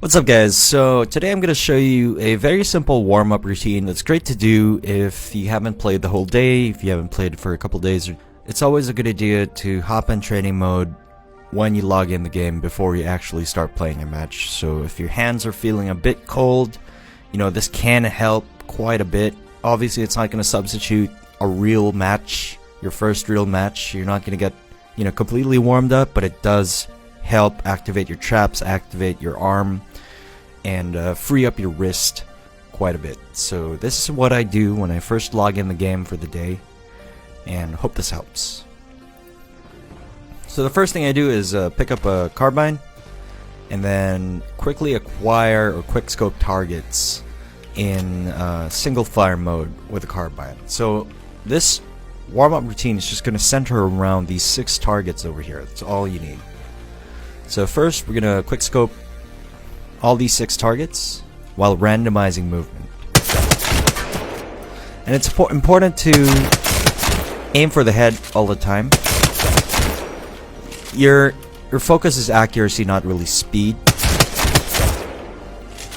What's up guys? So today I'm going to show you a very simple warm-up routine that's great to do if you haven't played the whole day, if you haven't played for a couple days. It's always a good idea to hop in training mode when you log in the game before you actually start playing a match. So if your hands are feeling a bit cold, this can help quite a bit. Obviously it's not going to substitute a real match, your first real match. You're not going to get completely warmed up, but it does help activate your traps, activate your arm, and free up your wrist quite a bit. So this is what I do when I first log in the game for the day, and hope this helps. So the first thing I do is pick up a carbine and then quickly acquire or quickscope targets in single fire mode with a carbine. So this warm-up routine is just going to center around these 6 targets over here. That's all you need. So first we're going to quickscope all these 6 targets while randomizing movement. And it's important to aim for the head all the time. Your focus is accuracy, not really speed.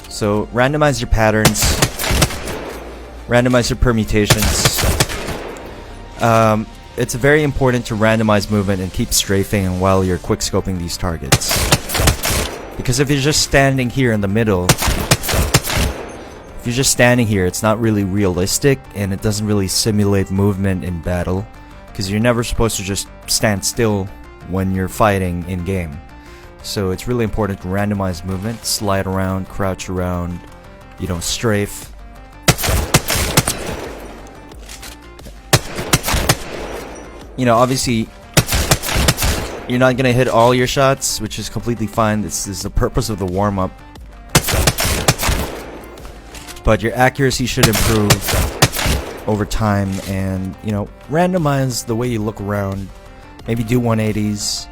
So randomize your patterns, randomize your permutations. It's very important to randomize movement and keep strafing while you're quickscoping these targets. Because if you're just standing here in the middle, it's not really realistic and it doesn't really simulate movement in battle, because you're never supposed to just stand still when you're fighting in game. So it's really important to randomize movement, slide around, crouch around, strafe. Obviously you're not gonna hit all your shots, which is completely fine. This is the purpose of the warm-up. But your accuracy should improve over time, and randomize the way you look around. Maybe do 180s.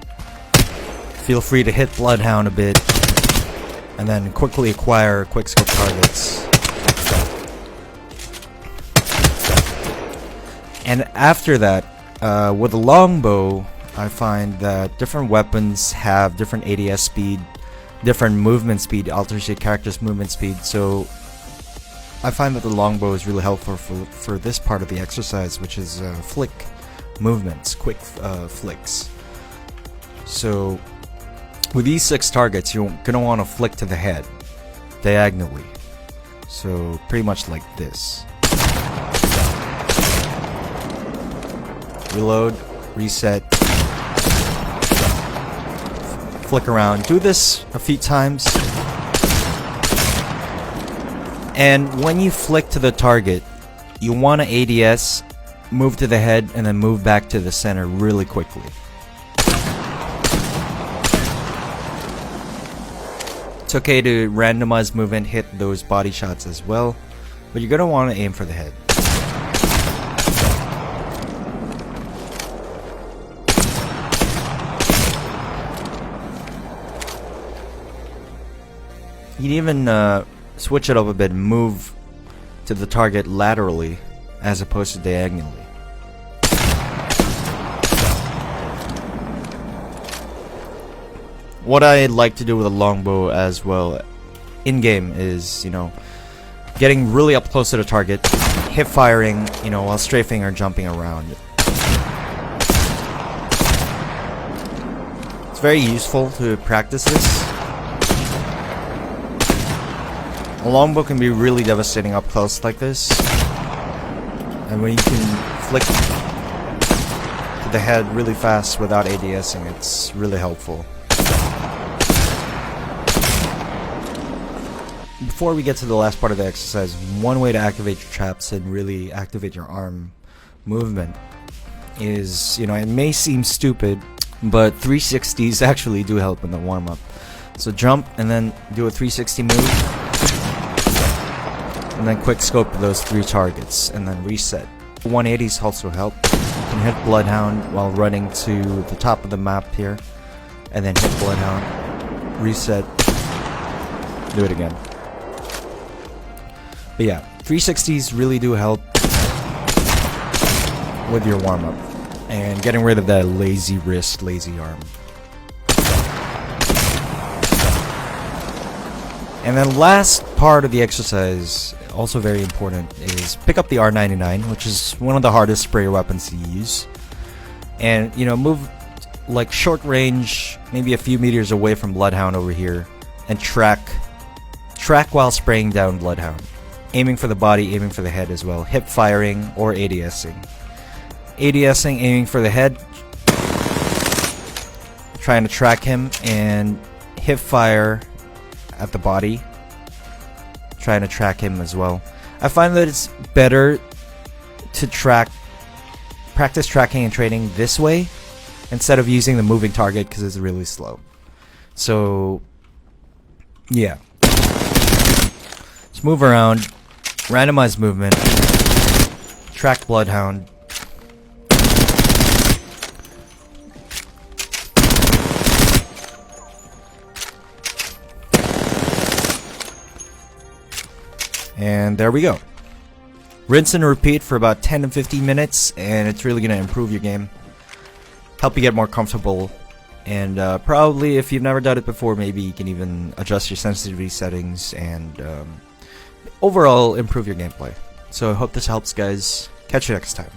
Feel free to hit Bloodhound a bit, and then quickly acquire quickscope targets. And after that, with a longbow, I find that different weapons have different ADS speed, different movement speed, alters your character's movement speed. So I find that the longbow is really helpful for this part of the exercise, which is flick movements, quick flicks. So with these 6 targets, you're going to want to flick to the head diagonally. So pretty much like this. Reload, reset, flick around. Do this a few times. And when you flick to the target, you want to ADS, move to the head, and then move back to the center really quickly. It's okay to randomize movement, hit those body shots as well, but you're going to want to aim for the head. You can even switch it up a bit and move to the target laterally as opposed to diagonally. What I like to do with a longbow as well in-game is, getting really up close to the target, hip firing, while strafing or jumping around. It's very useful to practice this. A longbow can be really devastating up close like this, and when you can flick to the head really fast without ADSing, it's really helpful. Before we get to the last part of the exercise, one way to activate your traps and really activate your arm movement is, it may seem stupid, but 360s actually do help in the warm-up. So jump and then do a 360 move, and then quick scope those 3 targets, and then reset. 180s also help. You can hit Bloodhound while running to the top of the map here, and then hit Bloodhound, reset, do it again. But yeah, 360s really do help with your warm-up and getting rid of that lazy wrist, lazy arm. And then last part of the exercise, also very important, is pick up the R99, which is one of the hardest sprayer weapons to use. And, you know, move like short range, maybe a few meters away from Bloodhound over here, and track while spraying down Bloodhound. Aiming for the body, aiming for the head as well. Hip firing or ADSing. ADSing, aiming for the head, trying to track him, and hip fire at the body, trying to track him as well. I find that it's better to practice tracking and training this way instead of using the moving target because it's really slow. So yeah, just move around, randomize movement, track Bloodhound. And there we go. Rinse and repeat for about 10 to 15 minutes, and it's really going to improve your game, help you get more comfortable, and probably if you've never done it before, maybe you can even adjust your sensitivity settings and overall improve your gameplay. So I hope this helps, guys. Catch you next time.